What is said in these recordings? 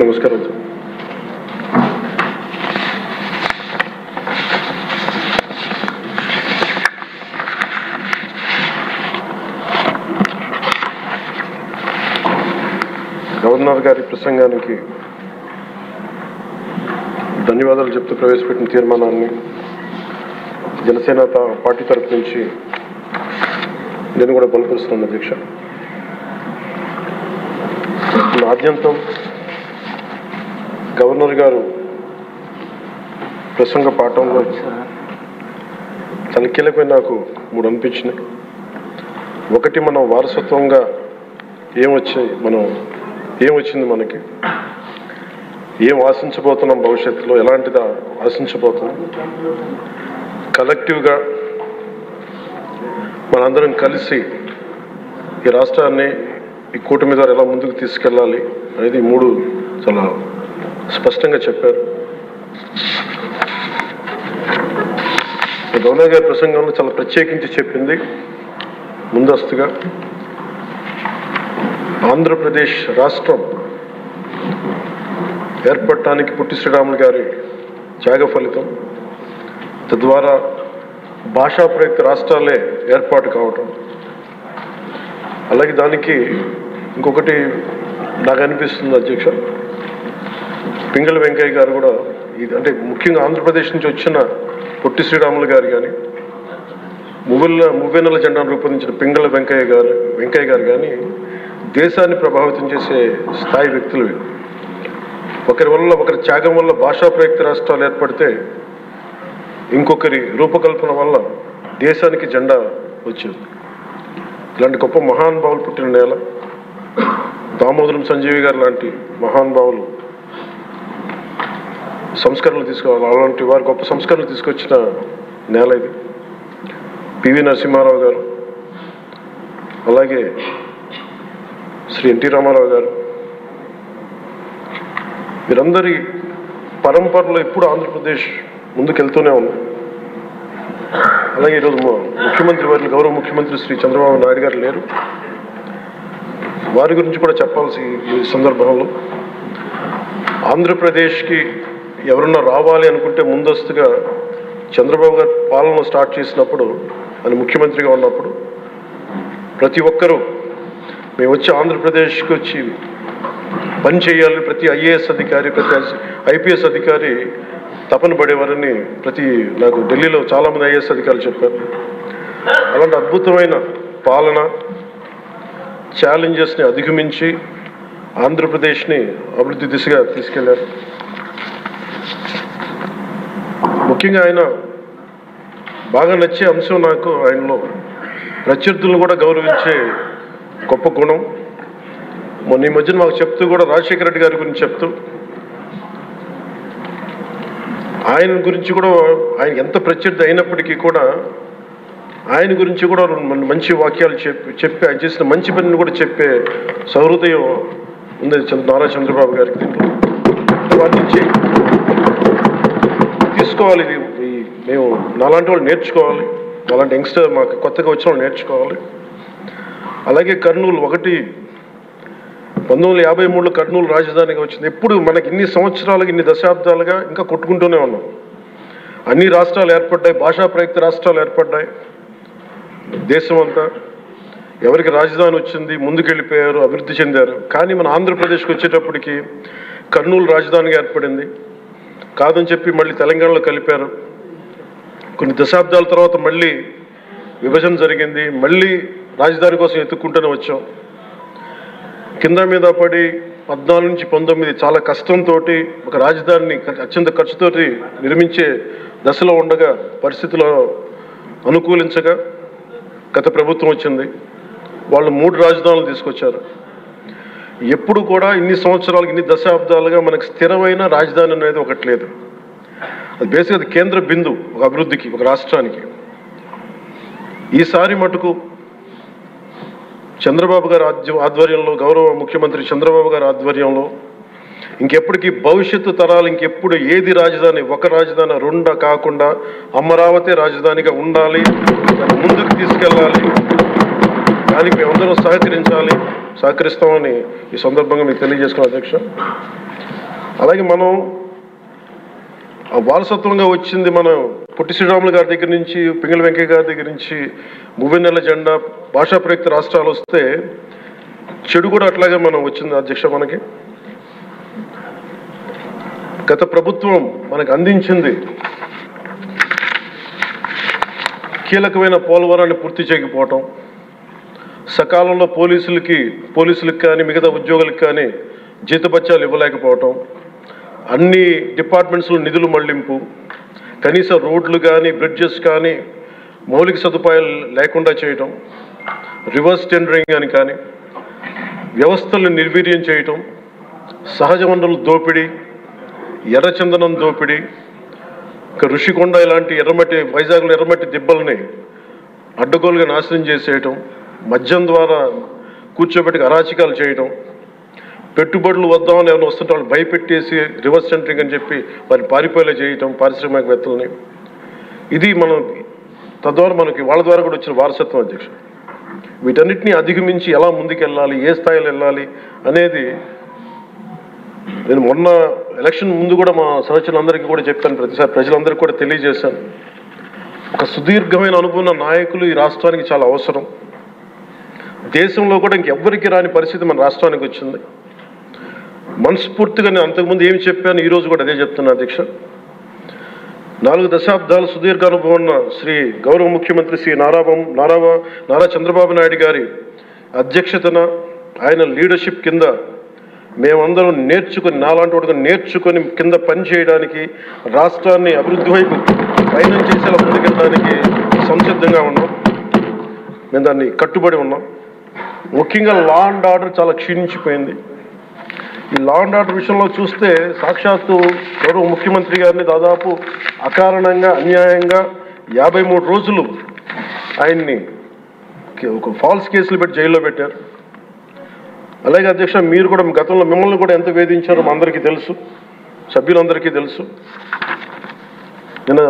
నమస్కారం. గవర్నర్ గారి ప్రసంగానికి ధన్యవాదాలు చెప్తూ ప్రవేశపెట్టిన తీర్మానాన్ని జనసేన పార్టీ తరఫు నుంచి నేను కూడా బలపరుస్తున్నాను. అధ్యక్ష, ఆద్యంతం గవర్నర్ గారు ప్రసంగ పాఠంలో చాలా కీలకమైన నాకు 3 అనిపించినాయి. ఒకటి, మనం వారసత్వంగా ఏమొచ్చింది, మనకి ఏం ఆశించబోతున్నాం, భవిష్యత్తులో ఎలాంటిది ఆశించబోతున్నాం, కలెక్టివ్గా మనందరం కలిసి ఈ రాష్ట్రాన్ని ఈ కూటమి ద్వారా ఎలా ముందుకు తీసుకెళ్ళాలి అనేది 3 చాలా స్పష్టంగా చెప్పారు. గవర్నర్ గారి ప్రసంగంలో చాలా ప్రత్యేకించి చెప్పింది ముందస్తుగా ఆంధ్రప్రదేశ్ రాష్ట్రం ఏర్పడటానికి పొట్టి శ్రీరాములు గారి త్యాగ ఫలితం, తద్వారా భాషా ప్రయుక్త రాష్ట్రాలే ఏర్పాటు కావటం. అలాగే దానికి ఇంకొకటి నాకు అనిపిస్తుంది అధ్యక్ష, పింగళ వెంకయ్య గారు కూడా అంటే ముఖ్యంగా ఆంధ్రప్రదేశ్ నుంచి వచ్చిన పొట్టి శ్రీరాములు గారు కానీ, మువ్వెన్నెల జెండాను రూపొందించిన పింగళ వెంకయ్య గారు కానీ దేశాన్ని ప్రభావితం చేసే స్థాయి వ్యక్తులు. ఒకరి త్యాగం వల్ల భాషా ప్రయుక్త రాష్ట్రాలు ఏర్పడితే ఇంకొకరి రూపకల్పన వల్ల దేశానికి జెండా వచ్చింది. ఇలాంటి గొప్ప మహానుభావులు పుట్టిన నేల. దామోదరం సంజీవి గారు లాంటి మహానుభావులు సంస్కరణలు తీసుకోవాలి, అలాంటి వారు గొప్ప సంస్కరణలు తీసుకొచ్చిన నేల ఇది. పివి నరసింహారావు గారు, అలాగే శ్రీ ఎన్టీ రామారావు గారు, వీరందరి పరంపరలో ఎప్పుడు ఆంధ్రప్రదేశ్ ముందుకెళ్తూనే ఉంది. అలాగే ఈరోజు ముఖ్యమంత్రి వారి గౌరవ ముఖ్యమంత్రి శ్రీ చంద్రబాబు నాయుడు గారు లేరు, వారి గురించి కూడా చెప్పాల్సి ఈ సందర్భంలో. ఆంధ్రప్రదేశ్కి ఎవరన్నా రావాలి అనుకుంటే ముందస్తుగా చంద్రబాబు గారు పాలన స్టార్ట్ చేసినప్పుడు, ఆయన ముఖ్యమంత్రిగా ఉన్నప్పుడు ప్రతి ఒక్కరూ మేము వచ్చి ఆంధ్రప్రదేశ్కి వచ్చి పని చేయాలి, ప్రతి ఐఏఎస్ అధికారి, ప్రతి ఐపీఎస్ అధికారి తపన పడేవారని నాకు ఢిల్లీలో చాలామంది ఐఏఎస్ అధికారులు చెప్పారు. అలాంటి అద్భుతమైన పాలన, ఛాలెంజెస్ని అధిగమించి ఆంధ్రప్రదేశ్ని అభివృద్ధి దిశగా తీసుకెళ్లారు. ముఖ్యంగా ఆయన బాగా నచ్చే అంశం నాకు ఆయనలో ప్రత్యర్థులను కూడా గౌరవించే గొప్ప గుణం. మొన్న ఈ మధ్యన మాకు చెప్తూ కూడా రాజశేఖర రెడ్డి గారి గురించి చెప్తూ ఆయన గురించి కూడా, ఆయన ఎంత ప్రత్యర్థి అయినప్పటికీ కూడా ఆయన గురించి కూడా మంచి వాక్యాలు చెప్పి ఆయన చేసిన మంచి పనిని కూడా చెప్పే సహృదయం ఉంది నారా చంద్రబాబు గారికి. దీంట్లో వారి నుంచి తీసుకోవాలి, ఇది మేము నాలాంటి వాళ్ళు నేర్చుకోవాలి, అలాంటి యంగ్స్టర్ మాకు కొత్తగా వచ్చిన వాళ్ళు నేర్చుకోవాలి. అలాగే కర్నూలు 1953లో కర్నూలు రాజధానిగా వచ్చింది. ఎప్పుడు మనకి ఇన్ని సంవత్సరాలుగా, ఇన్ని దశాబ్దాలుగా ఇంకా కొట్టుకుంటూనే ఉన్నాం. అన్ని రాష్ట్రాలు ఏర్పడ్డాయి, భాషా ప్రయుక్త రాష్ట్రాలు ఏర్పడ్డాయి. దేశం అంతా ఎవరికి రాజధాని వచ్చింది, ముందుకెళ్ళిపోయారు, అభివృద్ధి చెందారు. కానీ మన ఆంధ్రప్రదేశ్కి వచ్చేటప్పటికి కర్నూలు రాజధానిగా ఏర్పడింది. కాదని చెప్పి మళ్ళీ తెలంగాణలో కలిపారు. కొన్ని దశాబ్దాల తర్వాత మళ్ళీ విభజన జరిగింది, మళ్ళీ రాజధాని కోసం ఎత్తుక్కుంటూనే వచ్చాం. కింద మీద పడి 14 నుంచి 19 చాలా కష్టంతో ఒక రాజధానిని అత్యంత ఖర్చుతోటి నిర్మించే దశలో ఉండగా, పరిస్థితుల్లో అనుకూలించగా గత ప్రభుత్వం వచ్చింది. వాళ్ళు 3 రాజధానులు తీసుకొచ్చారు. ఎప్పుడు కూడా ఇన్ని సంవత్సరాలు, ఇన్ని దశాబ్దాలుగా మనకు స్థిరమైన రాజధాని అనేది ఒకటి లేదు. అది బేసిక్గా అది కేంద్ర బిందు ఒక అభివృద్ధికి, ఒక రాష్ట్రానికి. ఈసారి మటుకు చంద్రబాబు గారి ఆధ్వర్యంలో, గౌరవ ముఖ్యమంత్రి చంద్రబాబు గారి ఆధ్వర్యంలో ఇంకెప్పటికీ భవిష్యత్తు తరాలు ఇంకెప్పుడు ఏది రాజధాని, ఒక రాజధాని 2 కాకుండా అమరావతి రాజధానిగా ఉండాలి, ముందుకు తీసుకెళ్ళాలి. దానికి మేమందరం సహకరించాలి. సహకరిస్తామని ఈ సందర్భంగా మీకు తెలియజేసుకున్నాం అధ్యక్ష. అలాగే మనం వారసత్వంగా వచ్చింది మనం పొట్టి శ్రీరాములు గారి దగ్గర నుంచి, పింగళి వెంకయ్య గారి దగ్గర నుంచి మువ్వెన్నెల జెండా, భాషా ప్రయుక్త రాష్ట్రాలు వస్తే చెడు కూడా అట్లాగే మనం వచ్చింది అధ్యక్ష. మనకి గత ప్రభుత్వం మనకు అందించింది కీలకమైన పోలవరాన్ని పూర్తి చేయకపోవటం, సకాలంలో పోలీసులకు కానీ మిగతా ఉద్యోగులకు కానీ జీతభత్యాలు ఇవ్వలేకపోవటం, అన్ని డిపార్ట్మెంట్స్లో నిధులు మళ్లింపు, కనీస రోడ్లు కానీ బ్రిడ్జెస్ కానీ మౌలిక సదుపాయాలు లేకుండా చేయటం, రివర్స్ టెండరింగ్ అని కానీ వ్యవస్థలను నిర్వీర్యం చేయటం, సహజ వనరుల దోపిడీ, ఎర్రచందనం దోపిడీ, ఋషికొండ ఇలాంటి వైజాగ్లో ఎర్రమట్టి దిబ్బల్ని అడ్డగోలుగా నాశనం చేసేయటం, మద్యం ద్వారా కూర్చోబెట్టి అరాచకాలు చేయటం, పెట్టుబడులు వద్దామని ఎవరైనా వస్తుంటే వాళ్ళు భయపెట్టేసి రివర్స్ టెండరింగ్ అని చెప్పి వారిని పారిపోయేలా చేయటం పారిశ్రామికవేత్తలని. ఇది మనం తద్వారా మనకి వాళ్ళ ద్వారా కూడా వచ్చిన వారసత్వం అధ్యక్ష. వీటన్నిటిని అధిగమించి ఎలా ముందుకెళ్ళాలి, ఏ స్థాయిలో వెళ్ళాలి అనేది నేను మొన్న ఎలక్షన్ ముందు కూడా మా సహచరులందరికీ కూడా చెప్పాను, ప్రతిసారి ప్రజలందరికీ కూడా తెలియజేశాను. ఒక సుదీర్ఘమైన అనుభవం నాయకులు ఈ రాష్ట్రానికి చాలా అవసరం. దేశంలో కూడా ఇంకెవ్వరికి రాని పరిస్థితి మన రాష్ట్రానికి వచ్చింది. మనస్ఫూర్తిగా నేను అంతకుముందు ఏమి చెప్పాను, ఈరోజు కూడా అదే చెప్తున్నా అధ్యక్ష. 4 దశాబ్దాల సుదీర్ఘ అనుభవం ఉన్న శ్రీ గౌరవ ముఖ్యమంత్రి శ్రీ నారా చంద్రబాబు నాయుడు గారి అధ్యక్షతన, ఆయన లీడర్షిప్ కింద మేమందరం నేర్చుకుని, నాలాంటి వాడుగా నేర్చుకొని కింద పనిచేయడానికి, రాష్ట్రాన్ని అభివృద్ధి వైపు పయనం చేసేలా ముందుకెళ్ళడానికి సంసిద్ధంగా ఉన్నాం. మేము దాన్ని కట్టుబడి ఉన్నాం. ముఖ్యంగా లా అండ్ ఆర్డర్ చాలా క్షీణించిపోయింది. ఈ లా అండ్ ఆర్డర్ విషయంలో చూస్తే సాక్షాత్తు గౌరవ ముఖ్యమంత్రి గారిని దాదాపు అకారణంగా అన్యాయంగా 53 రోజులు ఆయన్ని ఒక ఫాల్స్ కేసులు పెట్టి జైల్లో పెట్టారు. అలాగే అధ్యక్ష, మీరు కూడా గతంలో మిమ్మల్ని కూడా ఎంత వేధించారో మా అందరికీ తెలుసు, సభ్యులందరికీ తెలుసు. నిన్న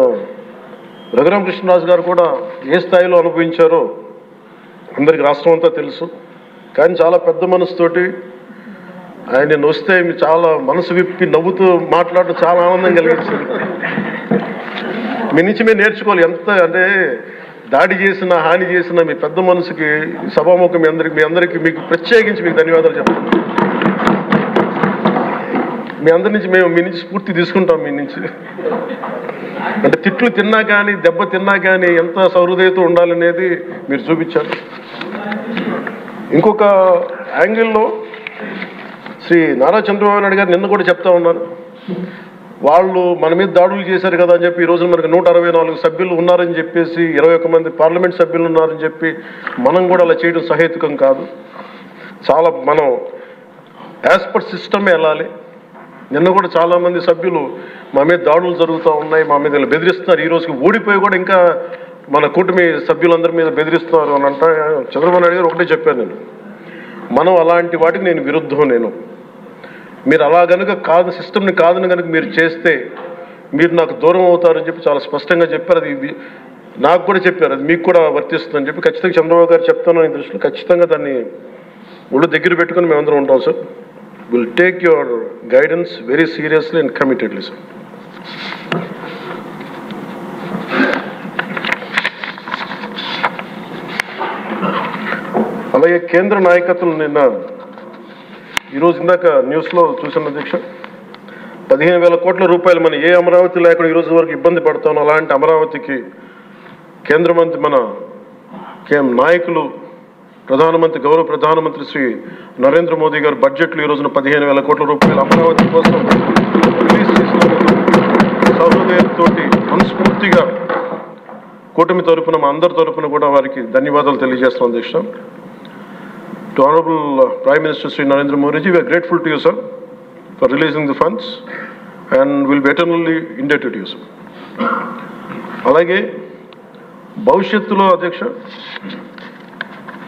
రఘురామకృష్ణరాజు గారు కూడా ఏ స్థాయిలో అనుభవించారో అందరికీ రాష్ట్రం అంతా తెలుసు. కానీ చాలా పెద్ద మనసుతోటి ఆయన వస్తే చాలా మనసు విప్పి నవ్వుతూ మాట్లాడటం చాలా ఆనందం కలిగించింది. మీ నుంచి మేము నేర్చుకోవాలి. ఎంత అంటే దాడి చేసిన, హాని చేసిన మీ పెద్ద మనసుకి సభాముఖం మీ అందరికీ మీకు ప్రత్యేకించి మీకు ధన్యవాదాలు చెప్తాను. మీ అందరి నుంచి మీ నుంచి స్ఫూర్తి తీసుకుంటాం. మీ నుంచి అంటే తిట్లు తిన్నా కానీ, దెబ్బ తిన్నా కానీ ఎంత సౌహృదయతో ఉండాలనేది మీరు చూపించారు. ఇంకొక యాంగిల్లో శ్రీ నారా చంద్రబాబు నాయుడు గారు నిన్న కూడా చెప్తా ఉన్నారు, వాళ్ళు మన మీద దాడులు చేశారు కదా అని చెప్పి ఈ రోజు మనకు 164 సభ్యులు ఉన్నారని చెప్పేసి, 21 మంది పార్లమెంట్ సభ్యులు ఉన్నారని చెప్పి మనం కూడా అలా చేయడం సహేతుకం కాదు. చాలా మనం యాజ్ పర్ సిస్టమే వెళ్ళాలి. నిన్న కూడా చాలామంది సభ్యులు మా మీద దాడులు జరుగుతూ ఉన్నాయి, మా మీద బెదిరిస్తున్నారు, ఈ రోజుకి ఓడిపోయి కూడా ఇంకా మన కూటమి సభ్యులందరి మీద బెదిరిస్తున్నారు అని అంటే, చంద్రబాబు నాయుడు గారు ఒకటే చెప్పాను, మనం అలాంటి వాటికి నేను విరుద్ధం. మీరు అలా కనుక కాదు, సిస్టమ్ని కాదని కనుక మీరు చేస్తే మీరు నాకు దూరం అవుతారని చెప్పి చాలా స్పష్టంగా చెప్పారు. అది నాకు కూడా చెప్పారు, అది మీకు కూడా వర్తిస్తుందని చెప్పి ఖచ్చితంగా చంద్రబాబు గారు చెప్తాను. ఈ దృష్టిలో ఖచ్చితంగా దాన్ని ఒళ్ళు దగ్గర పెట్టుకుని మేమందరం ఉంటాం sir. Will take your guidance very seriously and committedly sir. అలాగే కేంద్ర నాయకత్వం నిన్న ఈరోజు ఇందాక న్యూస్లో చూసిన అధ్యక్ష, 15,000 కోట్ల రూపాయలు మన ఏ అమరావతి లేకుండా ఈరోజు వరకు ఇబ్బంది పడతాం, అలాంటి అమరావతికి కేంద్ర మంత్రి మన నాయకులు గౌరవ ప్రధానమంత్రి శ్రీ నరేంద్ర మోదీ గారు బడ్జెట్లో ఈ రోజున 15,000 కోట్ల రూపాయలు అమరావతి కోసం రిలీజ్ చేసినందుకు సహృదయంతో మనస్ఫూర్తిగా కూటమి తరపున మా అందరి తరపున కూడా వారికి ధన్యవాదాలు తెలియజేస్తున్నాం అధ్యక్ష. To Honorable Prime Minister Sri Narendra Modi ji, we are grateful to you, sir, for releasing the funds and will be eternally indebted to you, sir. అలాగే భవిష్యత్తులో అధ్యక్ష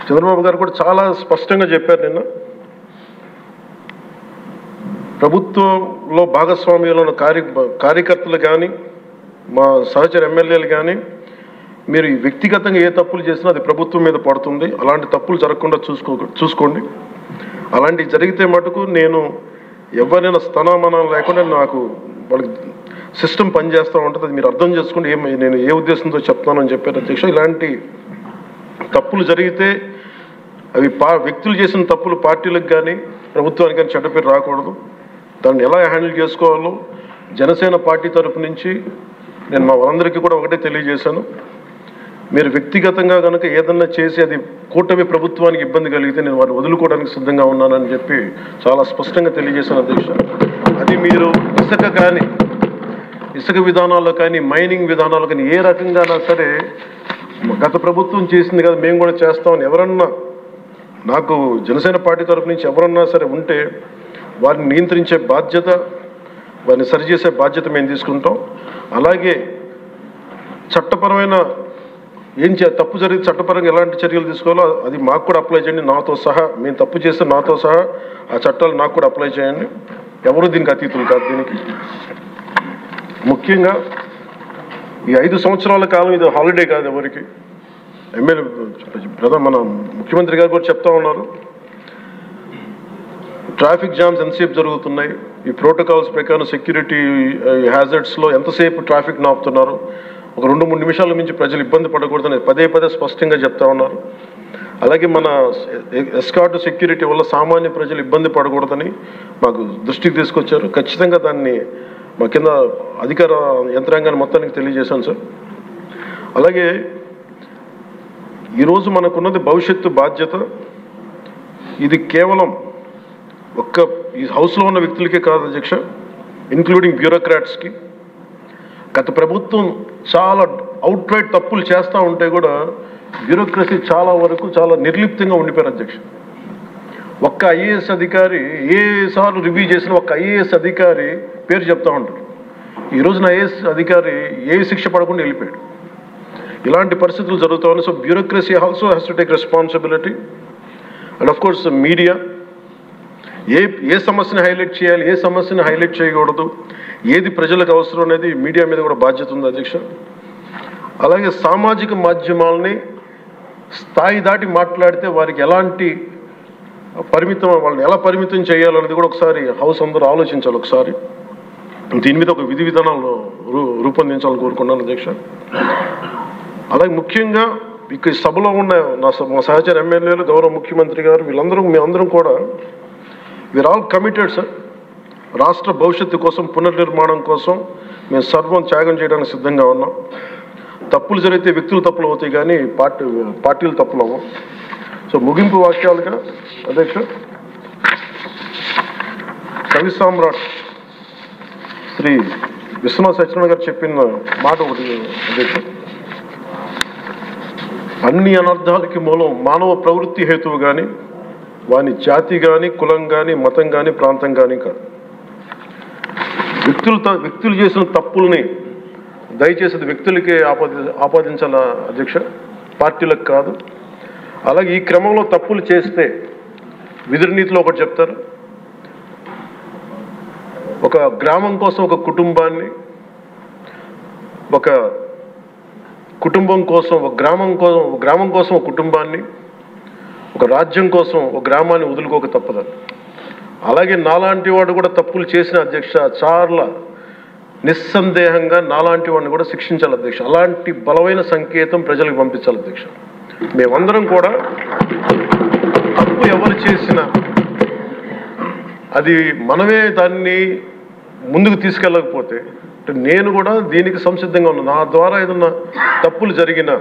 చంద్రబాబు గారు కూడా చాలా స్పష్టంగా చెప్పారు నిన్న, ప్రభుత్వంలో భాగస్వామ్యంలో ఉన్న కార్యకర్తలు కానీ, మా సహచర ఎమ్మెల్యేలు కానీ, మీరు వ్యక్తిగతంగా ఏ తప్పులు చేసినా అది ప్రభుత్వం మీద పడుతుంది. అలాంటి తప్పులు జరగకుండా చూసుకోండి. అలాంటివి జరిగితే మటుకు నేను ఎవరైనా స్థనామనం లేకుండా నాకు వాళ్ళకి సిస్టమ్ పనిచేస్తూ ఉంటుంది. అది మీరు అర్థం చేసుకుంటే నేను ఏ ఉద్దేశంతో చెప్తానని చెప్పారు అధ్యక్ష. ఇలాంటి తప్పులు జరిగితే అవి వ్యక్తులు చేసిన తప్పులు పార్టీలకు కానీ ప్రభుత్వానికి కానీ చెడ్డ పేరు రాకూడదు. దాన్ని ఎలా హ్యాండిల్ చేసుకోవాలో జనసేన పార్టీ తరపు నుంచి నేను మా వాళ్ళందరికీ కూడా ఒకటే తెలియజేశాను. మీరు వ్యక్తిగతంగా కనుక ఏదన్నా చేసి అది కూటమి ప్రభుత్వానికి ఇబ్బంది కలిగితే నేను వారిని వదులుకోవడానికి సిద్ధంగా ఉన్నానని చెప్పి చాలా స్పష్టంగా తెలియజేశాను అధ్యక్ష. అది మీరు ఇసుక విధానాల్లో కానీ మైనింగ్ విధానాల్లో కానీ ఏ రకంగానా సరే గత ప్రభుత్వం చేసింది కదా మేము కూడా చేస్తామని ఎవరన్నా నాకు జనసేన పార్టీ తరఫు నుంచి ఎవరన్నా సరే ఉంటే వారిని నియంత్రించే బాధ్యత, వారిని సరిచేసే బాధ్యత మేము తీసుకుంటాం. అలాగే చట్టపరమైన తప్పు జరిగితే చట్టపరంగా ఎలాంటి చర్యలు తీసుకోవాలో అది మాకు కూడా అప్లై చేయండి, నాతో సహా. మేము తప్పు చేస్తే నాతో సహా ఆ చట్టాలు నాకు కూడా అప్లై చేయండి. ఎవరు దీనికి అతీతులు కాదు. దీనికి ముఖ్యంగా ఈ 5 సంవత్సరాల కాలం ఇది హాలిడే కాదు ఎవరికి. మన ముఖ్యమంత్రి గారు కూడా చెప్తా ఉన్నారు, ట్రాఫిక్ జామ్స్ ఎంతసేపు జరుగుతున్నాయి, ఈ ప్రోటోకాల్స్ ప్రకారం సెక్యూరిటీ హ్యాజర్డ్స్లో ఎంతసేపు ట్రాఫిక్ నాపుతున్నారు, ఒక 2-3 నిమిషాల మించి ప్రజలు ఇబ్బంది పడకూడదని పదే స్పష్టంగా చెప్తా ఉన్నారు. అలాగే మన ఎస్కార్ట్ సెక్యూరిటీ వల్ల సామాన్య ప్రజలు ఇబ్బంది పడకూడదని మాకు దృష్టికి తీసుకొచ్చారు. ఖచ్చితంగా దాన్ని మా కింద అధికార యంత్రాంగాన్ని మొత్తానికి తెలియజేశాను సార్. అలాగే ఈరోజు మనకున్నది భవిష్యత్తు బాధ్యత. ఇది కేవలం ఈ హౌస్లో ఉన్న వ్యక్తులకే కాదు అధ్యక్ష, ఇంక్లూడింగ్ బ్యూరోక్రాట్స్కి. గత ప్రభుత్వం చాలా అవుట్రైట్ తప్పులు చేస్తూ ఉంటే కూడా బ్యూరోక్రసీ చాలా వరకు చాలా నిర్లిప్తంగా ఉండిపోయారు అధ్యక్ష. ఒక్క ఐఏఎస్ అధికారి ఏసార్లు రివ్యూ చేసిన ఒక్క ఐఏఎస్ అధికారి పేరు చెప్తా ఉంటారు. ఈ రోజున ఐఏఎస్ అధికారి ఏ శిక్ష పడకుండా వెళ్ళిపోయాడు. ఇలాంటి పరిస్థితులు జరుగుతూ ఉన్నాయి. So bureaucracy also has to take responsibility. And of course media ఏ సమస్యని హైలైట్ చేయాలి, ఏ సమస్యని హైలైట్ చేయకూడదు, ఏది ప్రజలకు అవసరం అనేది మీడియా మీద కూడా బాధ్యత ఉంది అధ్యక్ష. అలాగే సామాజిక మాధ్యమాలని స్థాయి దాటి మాట్లాడితే వారికి ఎలాంటి వాళ్ళని ఎలా పరిమితం చేయాలనేది కూడా ఒకసారి హౌస్ అందరూ ఆలోచించాలి. ఒకసారి దీని మీద ఒక విధి విధానాలు రూపొందించాలని కోరుకున్నాను అధ్యక్ష. అలాగే ముఖ్యంగా ఇక్కడ సభలో ఉన్న మా సహచర ఎమ్మెల్యేలు, గౌరవ ముఖ్యమంత్రి గారు, మేమందరం కూడా వీఆర్ ఆల్ కమిటెడ్ సార్. రాష్ట్ర భవిష్యత్తు కోసం, పునర్నిర్మాణం కోసం మేము సర్వం త్యాగం చేయడానికి సిద్ధంగా ఉన్నాం. తప్పులు జరిగితే వ్యక్తులు తప్పులు అవుతాయి కానీ పార్టీలు తప్పులు అవ్వం. సో ముగింపు వాక్యాలుగా అధ్యక్ష, కవి సామ్రాట్ శ్రీ విశ్వనాథ సత్యనారాయణ గారు చెప్పిన మాట ఒకటి అధ్యక్ష, అన్ని అనర్థాలకి మూలం మానవ ప్రవృత్తి హేతువు కానీ, వాని జాతి కానీ, కులం కానీ, మతం కానీ, ప్రాంతం కానీ కాదు. వ్యక్తులు చేసిన తప్పుల్ని దయచేసి వ్యక్తులకే ఆపాదించాల అధ్యక్ష, పార్టీలకు కాదు. అలాగే ఈ క్రమంలో తప్పులు చేస్తే విధి నీతిలో ఒకటి చెప్తారు, ఒక గ్రామం కోసం ఒక కుటుంబాన్ని, ఒక కుటుంబం కోసం ఒక గ్రామం కోసం ఒక కుటుంబాన్ని, ఒక రాజ్యం కోసం ఒక గ్రామాన్ని వదులుకోక తప్పదు. అలాగే నాలాంటి వాడు కూడా తప్పులు చేసిన అధ్యక్ష చాలా నిస్సందేహంగా నాలాంటి వాడిని కూడా శిక్షించాలి అధ్యక్ష. అలాంటి బలమైన సంకేతం ప్రజలకు పంపించాలి అధ్యక్ష. మేమందరం కూడా తప్పు ఎవరు చేసినా అది మనమే దాన్ని ముందుకు తీసుకెళ్ళకపోతే, నేను కూడా దీనికి సంసిద్ధంగా ఉన్నాను. నా ద్వారా ఏదన్నా తప్పులు జరిగినా,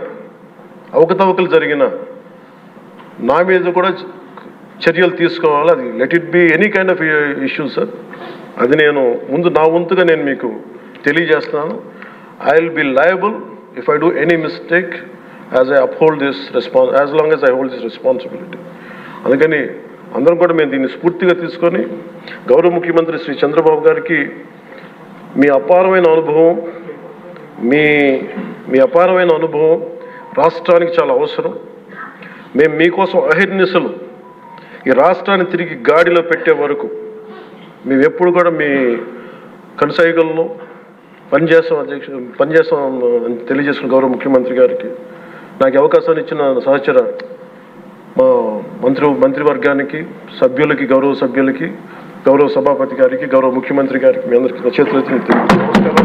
అవకతవకలు జరిగినా నా మీద కూడా చర్యలు తీసుకోవాలి. అది let it be any kind of issues sir. అది నేను నా వంతుగా నేను మీకు తెలియజేస్తున్నాను. I will be liable if I do any mistake as I uphold this as long as I hold this responsibility. అందుకని అందరం కూడా మేము దీన్ని స్ఫూర్తిగా తీసుకొని గౌరవ ముఖ్యమంత్రి శ్రీ చంద్రబాబు గారికి మీ అపారమైన అనుభవం రాష్ట్రానికి చాలా అవసరం. మేము మీకోసం అహిర్నిశలు ఈ రాష్ట్రాన్ని తిరిగి గాడిలో పెట్టే వరకు మేము ఎప్పుడు కూడా మీ కనసాయిగల్లో పనిచేస్తాం అని తెలియజేసుకున్న గౌరవ ముఖ్యమంత్రి గారికి, నాకు అవకాశాన్ని ఇచ్చిన సహచర మా మంత్రివర్గానికి, సభ్యులకి, గౌరవ సభ్యులకి, గౌరవ సభాపతి గారికి, గౌరవ ముఖ్యమంత్రి గారికి, మీ అందరికీ నా చేతులెత్తి నమస్కారం.